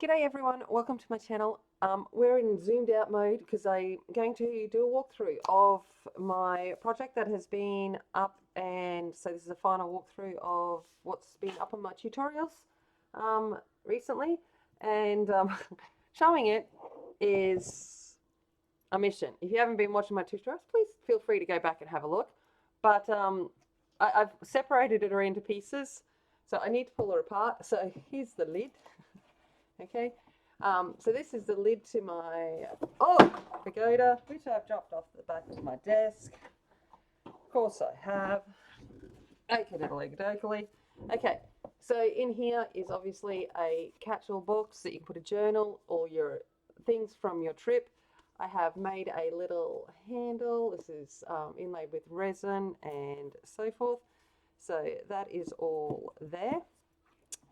G'day everyone, welcome to my channel. We're in zoomed out mode because I'm going to do a walkthrough of my project that has been up, and so this is a final walkthrough of what's been up on my tutorials recently, and showing it is a mission. If you haven't been watching my tutorials, please feel free to go back and have a look, but I've separated it into pieces, so I need to pull it apart. So here's the lid. Okay, so this is the lid to my Pagoda, which I've dropped off the back of my desk. Of course I have. Okay, okay, so in here is obviously a catch-all box that you can put a journal or your things from your trip. I have made a little handle. This is inlaid with resin and so forth. So that is all there.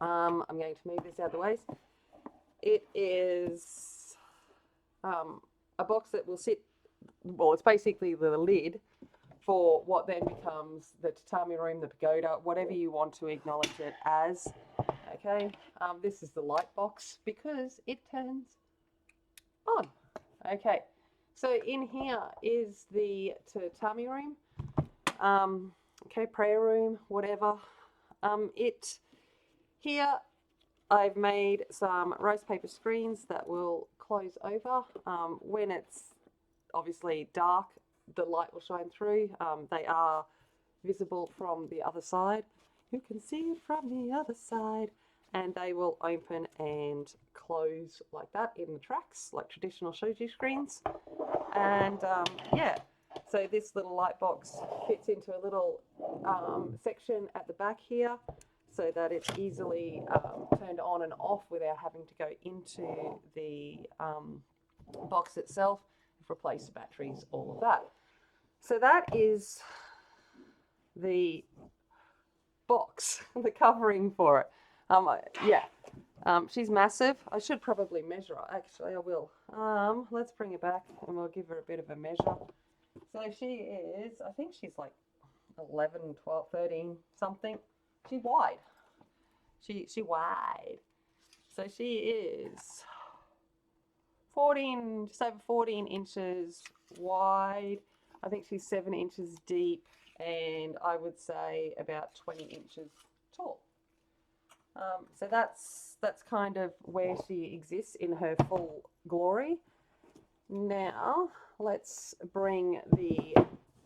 I'm going to move this out of the way. It is a box that will sit, well, it's basically the lid for what then becomes the tatami room, the pagoda, whatever you want to acknowledge it as. Okay, this is the light box because it turns on. Okay, so in here is the tatami room, okay, prayer room, whatever. Here I've made some rose paper screens that will close over. When it's obviously dark, the light will shine through. They are visible from the other side. You can see it from the other side. And they will open and close like that in the tracks, like traditional shoji screens. And yeah, so this little light box fits into a little section at the back here, so that it's easily turned on and off without having to go into the box itself, replace the batteries, all of that. So that is the box, the covering for it. Yeah, she's massive. I should probably measure her. Actually, I will. Let's bring her back and we'll give her a bit of a measure. So she is, I think she's like 11, 12, 13, something. She's wide. She wide. So she is 14, just over 14 inches wide. I think she's 7 inches deep, and I would say about 20 inches tall. So that's kind of where she exists in her full glory. Now let's bring the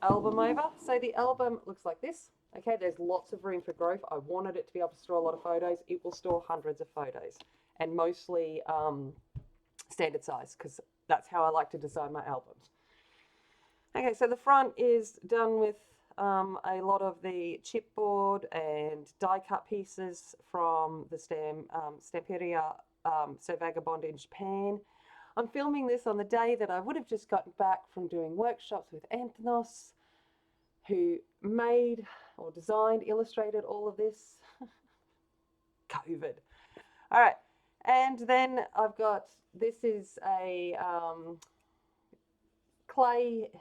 album over. So the album looks like this. Okay, there's lots of room for growth. I wanted it to be able to store a lot of photos. It will store hundreds of photos, and mostly standard size, because that's how I like to design my albums. Okay, so the front is done with a lot of the chipboard and die cut pieces from the Stamperia, so Vagabond in Japan. I'm filming this on the day that I would have just gotten back from doing workshops with Anthnos, who made or designed, illustrated all of this. COVID. All right, and then I've got, this is a clay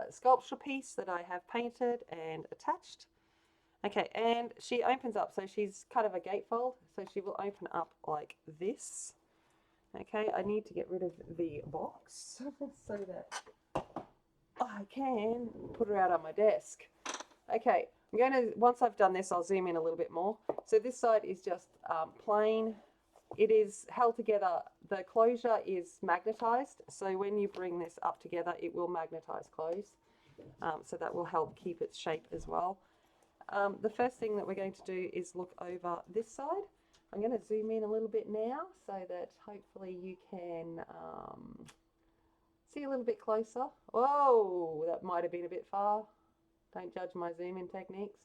sculpture piece that I have painted and attached. Okay, and she opens up, so she's kind of a gatefold, so she will open up like this. Okay, I need to get rid of the box so that I can put her out on my desk. Okay, I'm going to, once I've done this, I'll zoom in a little bit more. So this side is just plain. It is held together. The closure is magnetized, so when you bring this up together, it will magnetize close. So that will help keep its shape as well. The first thing that we're going to do is look over this side. I'm going to zoom in a little bit now so that hopefully you can see a little bit closer. Whoa, that might have been a bit far. Don't judge my zoom in techniques.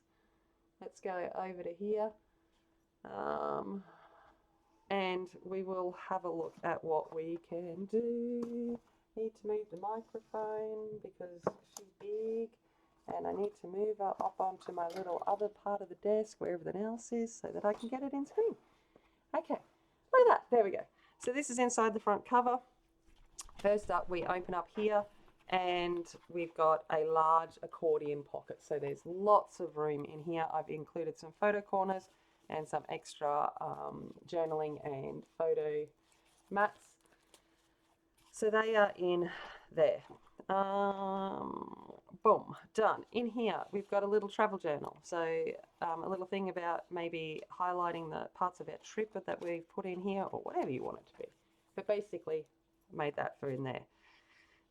Let's go over to here. And we will have a look at what we can do. Need to move the microphone because she's big, and I need to move her up onto my little other part of the desk where everything else is so that I can get it in screen. Okay, look at that, there we go. So this is inside the front cover. First up, we open up here and we've got a large accordion pocket. So there's lots of room in here. I've included some photo corners and some extra journaling and photo mats. So they are in there. Boom, done. In here, we've got a little travel journal. So a little thing about maybe highlighting the parts of our trip that we've put in here, or whatever you want it to be. But basically, made that for in there.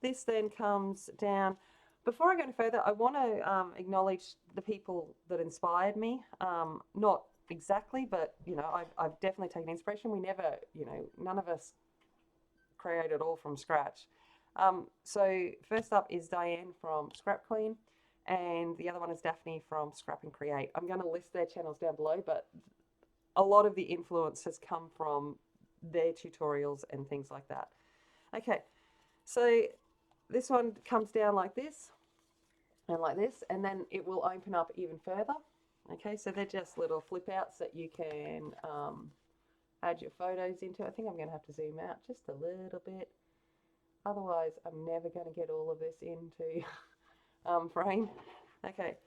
This then comes down. Before I go any further, I want to acknowledge the people that inspired me. Not exactly, but you know, I've definitely taken inspiration. We never, you know, none of us create it all from scratch. So first up is Diane from Scrap Queen, and the other one is Daphne from Scrap and Create. I'm going to list their channels down below, but a lot of the influence has come from their tutorials and things like that. Okay, so this one comes down like this, and then it will open up even further. Okay, so they're just little flip outs that you can add your photos into. I think I'm going to have to zoom out just a little bit. Otherwise, I'm never going to get all of this into frame. Okay,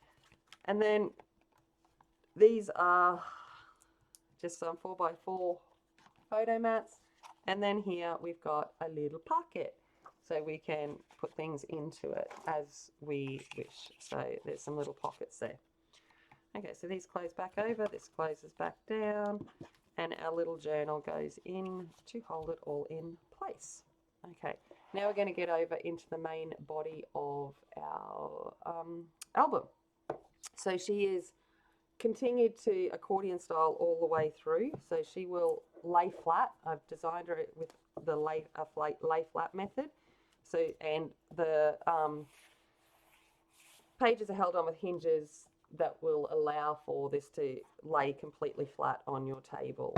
and then these are just some 4x4 photo mats. And then here we've got a little pocket, so we can put things into it as we wish. So there's some little pockets there. Okay, so these close back over, this closes back down, and our little journal goes in to hold it all in place. Okay, now we're going to get over into the main body of our album. So she is continued to accordion style all the way through. So she will lay flat. I've designed her with the lay flat method. So, and the pages are held on with hinges that will allow for this to lay completely flat on your table.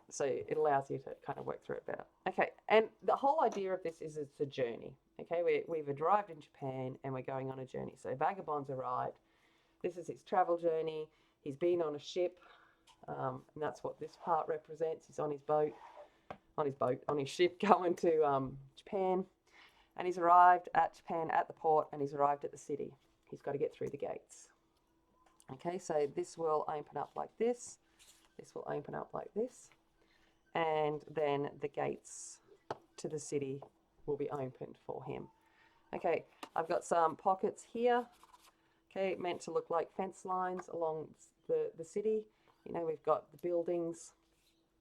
So it allows you to kind of work through it better. Okay, and the whole idea of this is it's a journey. Okay, we've arrived in Japan and we're going on a journey. So Vagabond's arrived. This is his travel journey. He's been on a ship, and that's what this part represents. He's on his ship going to Japan, and he's arrived at Japan at the port, and he's arrived at the city. He's got to get through the gates. Okay, so this will open up like this. This will open up like this, and then the gates to the city will be opened for him. Okay, I've got some pockets here. Okay, meant to look like fence lines along the city. You know, we've got the buildings,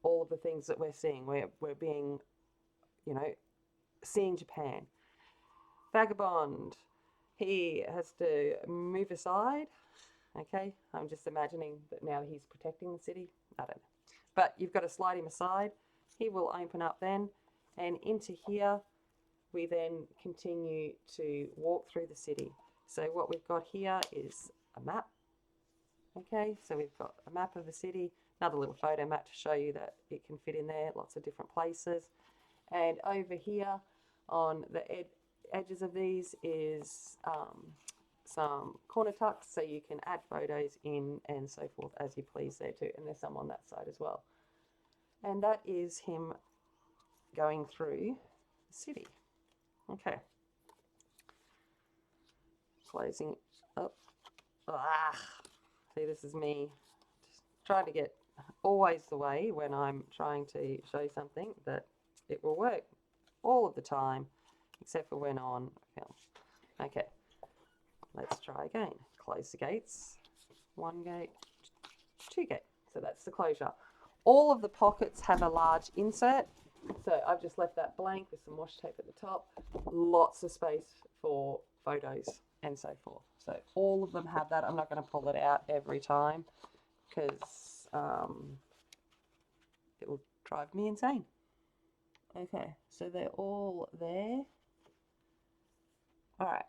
all of the things that we're seeing. We're being, you know, seeing Japan. Vagabond, he has to move aside. Okay, I'm just imagining that now he's protecting the city. I don't know. But you've got to slide him aside. He will open up then. And into here, we then continue to walk through the city. So what we've got here is a map. Okay, so we've got a map of the city, another little photo map to show you that it can fit in there, lots of different places. And over here on the edges of these is some corner tucks, so you can add photos in and so forth as you please there too. And there's some on that side as well. And that is him going through the city. Okay. Closing up. See, this is me just trying to get always the way when I'm trying to show something that it will work all of the time, except for when on film. Okay, let's try again. Close the gates. One gate, two gates. So that's the closure. All of the pockets have a large insert. So I've just left that blank with some washi tape at the top. Lots of space for photos and so forth. So all of them have that. I'm not going to pull it out every time because it will drive me insane. Okay, so they're all there. All right.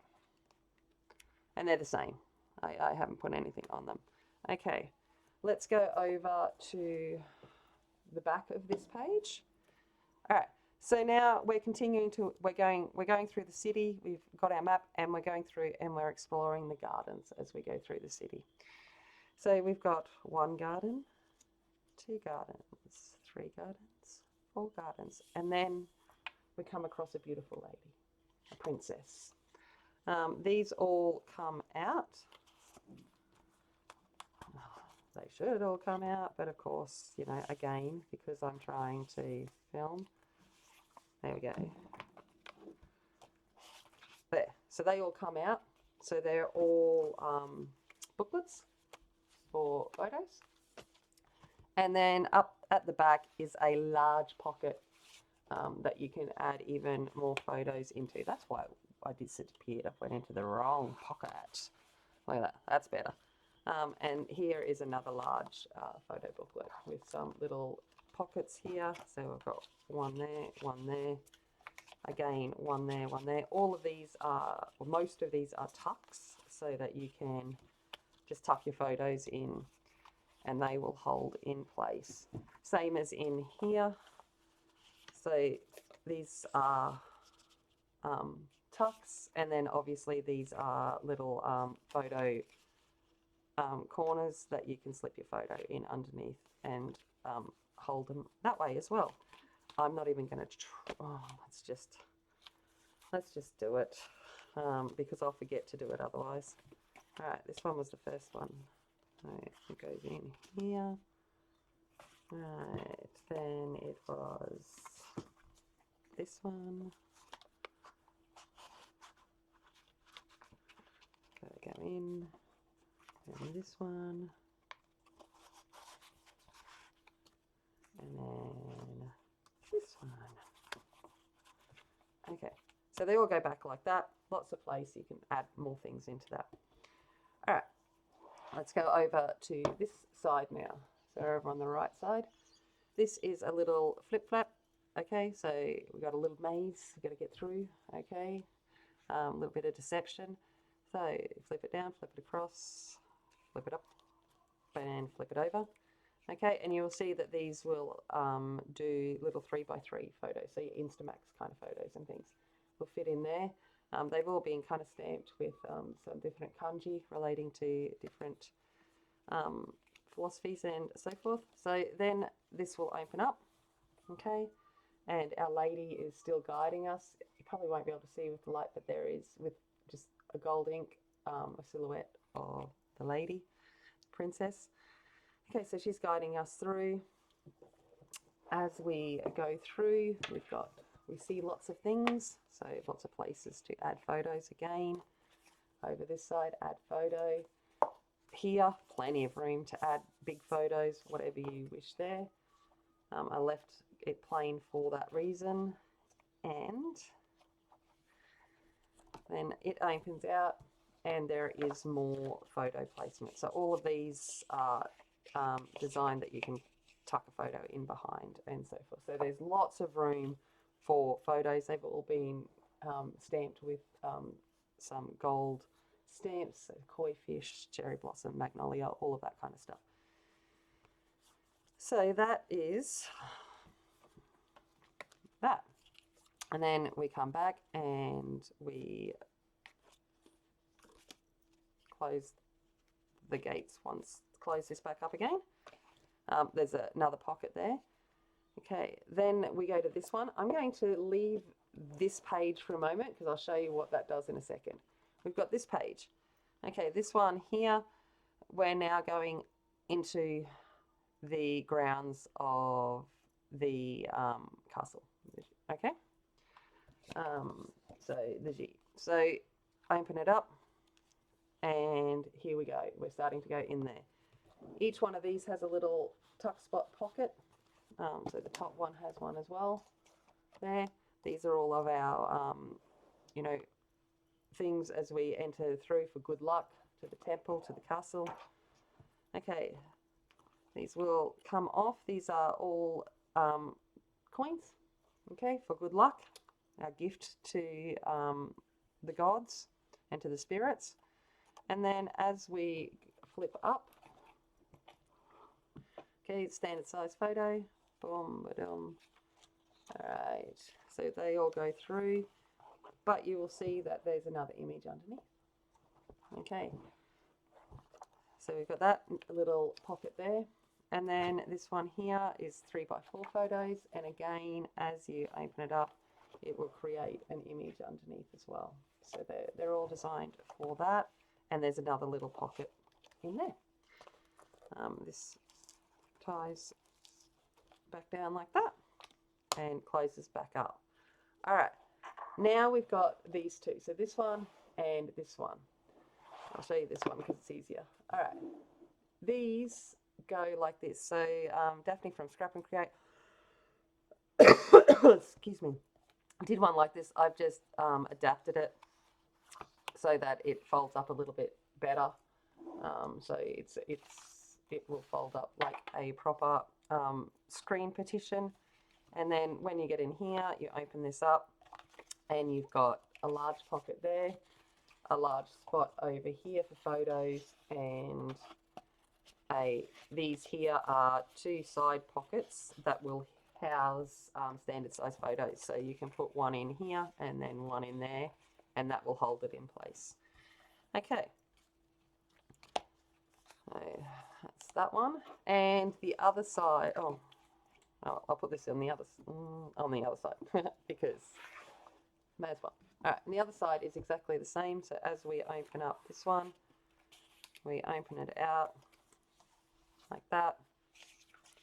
And they're the same. I haven't put anything on them. Okay, let's go over to the back of this page. All right. So now we're continuing to, we're going through the city. We've got our map and we're going through and we're exploring the gardens as we go through the city. So we've got one garden, two gardens, three gardens, four gardens, and then we come across a beautiful lady, a princess. These all come out. they should all come out, but of course, you know, again, because I'm trying to film, there we go. There, so they all come out. So they're all booklets for photos. And then up at the back is a large pocket that you can add even more photos into. That's why I disappeared. I went into the wrong pocket. Look at that. That's better. And here is another large photo booklet with some little pockets here. So we've got one there, one there. Again, one there, one there. All of these are, or most of these are tucks, so that you can just tuck your photos in and they will hold in place. Same as in here. So these are tucks, and then obviously these are little photo corners that you can slip your photo in underneath and hold them that way as well. I'm not even going to let's just do it because I'll forget to do it otherwise. Alright, this one was the first one. Right, it goes in here. Right, then it was this one. Go in. And this one. And then this one. Okay, so they all go back like that. Lots of place. You can add more things into that. All right, let's go over to this side now. So over on the right side, this is a little flip flap. Okay, so we've got a little maze we've got to get through. Okay, a little bit of deception. So flip it down, flip it across, flip it up, and flip it over. Okay, and you will see that these will do little 3x3 photos, so your Instamax kind of photos and things will fit in there. They've all been kind of stamped with some different kanji relating to different philosophies and so forth. So then this will open up, okay, and our lady is still guiding us. You probably won't be able to see with the light, but there is, with just a gold ink, a silhouette of the lady, princess. Okay, so she's guiding us through. As we go through, we see lots of things, so lots of places to add photos again. Over this side, add photo. Here, plenty of room to add big photos, whatever you wish there. I left it plain for that reason. And then it opens out and there is more photo placement. So all of these are designed that you can tuck a photo in behind and so forth. So there's lots of room for photos. They've all been stamped with some gold stamps, so koi fish, cherry blossom, magnolia, all of that kind of stuff. So that is that. And then we come back and we close the gates once. Close this back up again. There's another pocket there. Okay, then we go to this one. I'm going to leave this page for a moment because I'll show you what that does in a second. We've got this page. Okay, this one here, we're now going into the grounds of the castle. Okay, so the G. So open it up and here we go. We're starting to go in there. Each one of these has a little tuck spot pocket. So the top one has one as well there. These are all of our, you know, things as we enter through for good luck to the temple, to the castle. Okay, these will come off. These are all coins, okay, for good luck. Our gift to the gods and to the spirits. And then as we flip up, okay, standard size photo. Boom, ba-dum. Alright, so they all go through, but you will see that there's another image underneath. Okay, so we've got that little pocket there, and then this one here is 3x4 photos, and again, as you open it up, it will create an image underneath as well. So they're all designed for that, and there's another little pocket in there. This ties back down like that and closes back up. All right, now we've got these two. So this one and this one. I'll show you this one because it's easier. All right, these go like this. So Daphne from Scrap and Create, excuse me, did one like this. I've just adapted it so that it folds up a little bit better. So it will fold up like a proper screen partition. And then when you get in here, you open this up and you've got a large pocket there, a large spot over here for photos, and these here are two side pockets that will house standard size photos. So you can put one in here and then one in there, and that will hold it in place. Okay. So that's that one. And the other side, I'll put this on the other side because may as well. All right, and the other side is exactly the same. So as we open up this one, we open it out like that,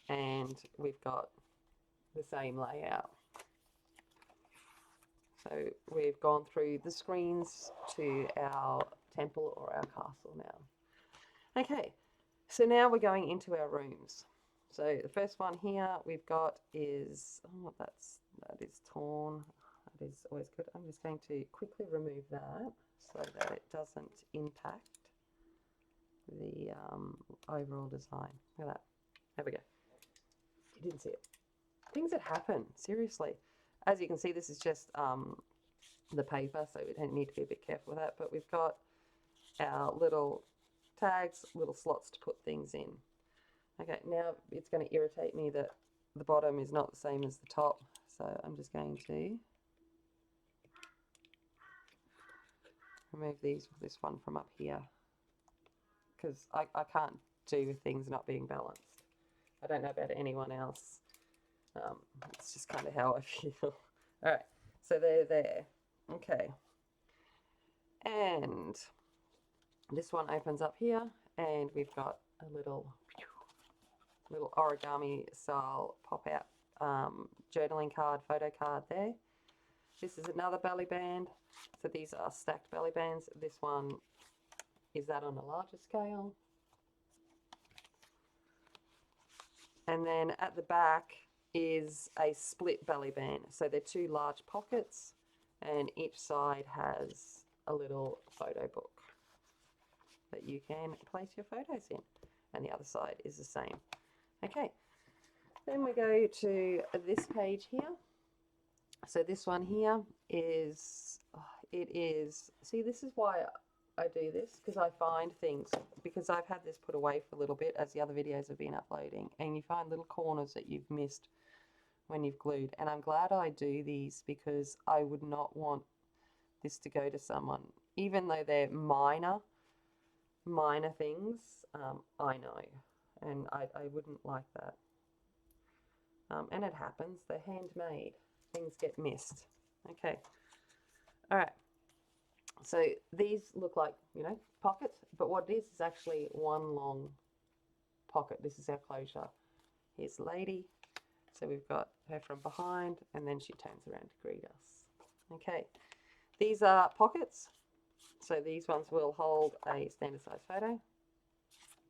and we've got the same layout. So we've gone through the screens to our temple or our castle now. Okay, so now we're going into our rooms. So the first one here we've got is, that is torn. That is always good. I'm just going to quickly remove that so that it doesn't impact the overall design. Look at that. There we go. You didn't see it. Things that happen, seriously. As you can see, this is just the paper, so we don't need to be a bit careful with that. But we've got our little tags, little slots to put things in. Okay, now it's going to irritate me that the bottom is not the same as the top, so I'm just going to remove these with this one from up here, because I can't do with things not being balanced. I don't know about anyone else. It's just kind of how I feel. All right, so they're there. Okay, and this one opens up here, and we've got a little origami style pop out journaling card, photo card there. This is another belly band. So these are stacked belly bands. This one is that on a larger scale. And then at the back is a split belly band. So they're two large pockets, and each side has a little photo book that you can place your photos in. And the other side is the same. Okay, then we go to this page here. So this one here is, see, this is why I do this, because I find things, because I've had this put away for a little bit as the other videos have been uploading, and you find little corners that you've missed when you've glued. And I'm glad I do these, because I would not want this to go to someone, even though they're minor things, I know. And I wouldn't like that. And it happens. They're handmade. Things get missed. Okay. All right. So these look like, pockets. But what it is actually one long pocket. This is our closure. Here's the lady. So we've got her from behind. And then she turns around to greet us. Okay. These are pockets. So these ones will hold a standard size photo.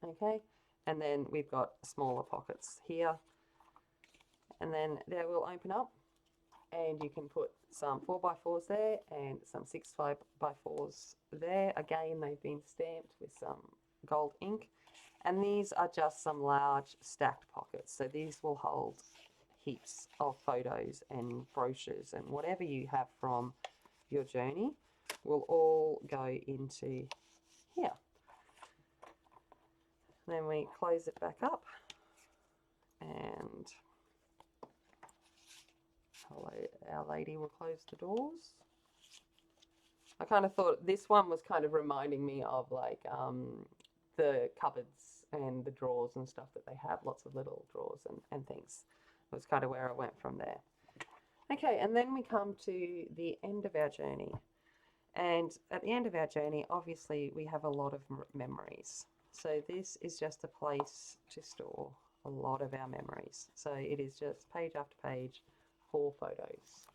Okay. And then we've got smaller pockets here. And then they will open up, and you can put some 4x4s there and some 6x4s there. Again, they've been stamped with some gold ink. And these are just some large stacked pockets. So these will hold heaps of photos and brochures, and whatever you have from your journey will all go into here. Then we close it back up, and our lady will close the doors. I kind of thought this one was kind of reminding me of like the cupboards and the drawers and stuff that they have, lots of little drawers and things. It was kind of where I went from there. Okay, and then we come to the end of our journey. And at the end of our journey, obviously, we have a lot of memories. So this is just a place to store a lot of our memories. So it is just page after page, 4 photos.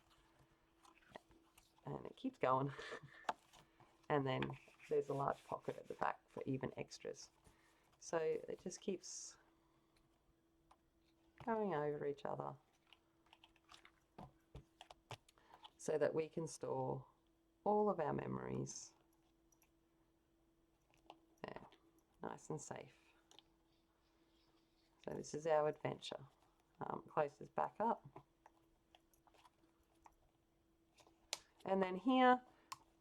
And it keeps going. And then there's a large pocket at the back for even extras. So it just keeps going over each other so that we can store all of our memories there, nice and safe. So this is our adventure. Close this back up. And then here,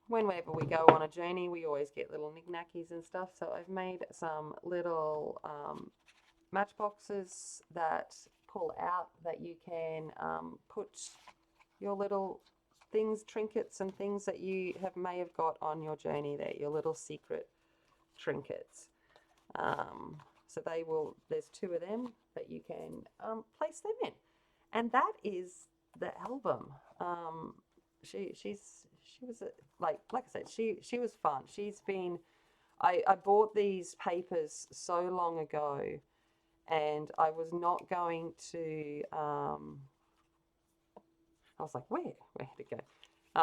whenever we go on a journey, we always get little knickknackies and stuff. So I've made some little matchboxes that pull out that you can put your little things, trinkets and things that you may have got on your journey there, your little secret trinkets. So there's 2 of them that you can place them in. And that is the album. She was like I said, she was fun. She's been, I bought these papers so long ago, and I was not going to, I was like, where to go?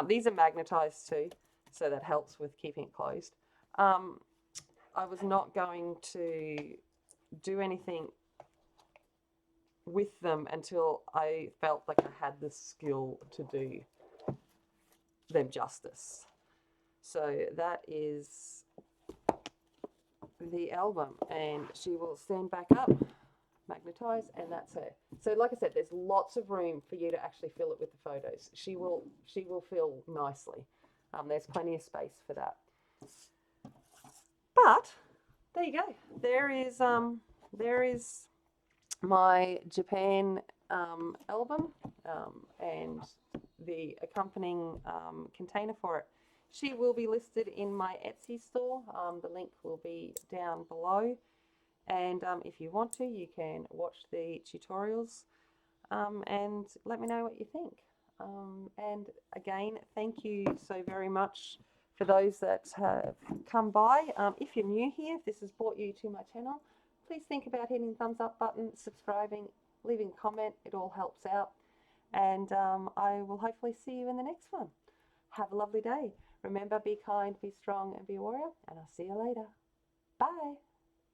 These are magnetized too, so that helps with keeping it closed. I was not going to do anything with them until I felt like I had the skill to do them justice. So that is the album, and she will stand back up, magnetize, and that's her. So like I said, there's lots of room for you to actually fill it with the photos. She will fill nicely. There's plenty of space for that. But there you go. There is my Japan album and the accompanying container for it. She will be listed in my Etsy store. The link will be down below. And if you want to, you can watch the tutorials and let me know what you think. And again, thank you so very much for those that have come by. If you're new here, if this has brought you to my channel, please think about hitting the thumbs up button, subscribing, leaving a comment. It all helps out. And I will hopefully see you in the next one. Have a lovely day. Remember, be kind, be strong, and be a warrior. And I'll see you later. Bye.